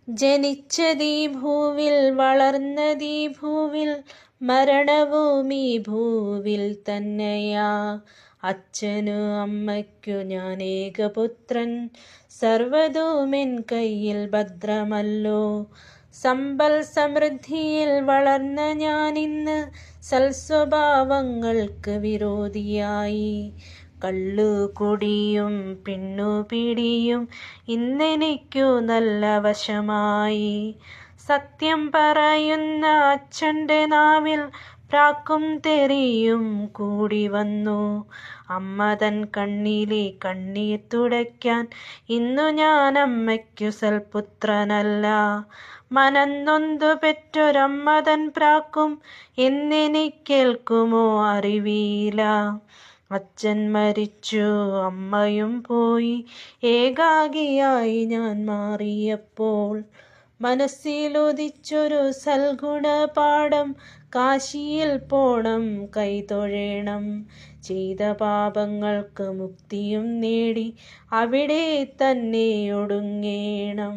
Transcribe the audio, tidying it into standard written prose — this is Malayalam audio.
ജനിച്ചതീ ഭൂവിൽ വളർന്നതീ ഭൂവിൽ മരണവും ഈ ഭൂവിൽ തന്നെയാ. അച്ഛനു അമ്മയ്ക്കു ഞാൻ ഏകപുത്രൻ, സർവ്വതുമെൻ കയ്യിൽ ഭദ്രമല്ലോ. സമ്പൽ സമൃദ്ധിയിൽ വളർന്ന ഞാനിന്ന് സൽസ്വഭാവങ്ങൾക്ക് വിരോധിയായി. കള്ളുകുടിയും പിണ്ണുപിടിയും ഇന്നെനിക്കു നല്ല വശമായി. സത്യം പറയുന്ന അച്ഛൻ്റെ നാവിൽ പ്രാക്കും തെറിയും കൂടി വന്നു. അമ്മ തൻ കണ്ണിലെ കണ്ണീർ തുടയ്ക്കാൻ ഇന്നു ഞാൻ അമ്മയ്ക്കു സൽപുത്രനല്ല. മനം നൊന്തു പെറ്റൊരമ്മ തൻ പ്രാക്കും എന്നെനിക്കേൽക്കുമോ അറിവീല. അച്ഛൻ മരിച്ചു, അമ്മയും പോയി, ഏകാകിയായി ഞാൻ മാറിയപ്പോൾ മനസ്സിലുദിച്ചൊരു സൽഗുണപാഠം. കാശിയിൽ പോണം, കൈതൊഴേണം, ചെയ്ത പാപങ്ങൾക്ക് മുക്തിയും നേടി അവിടെ തന്നെ ഒടുങ്ങേണം.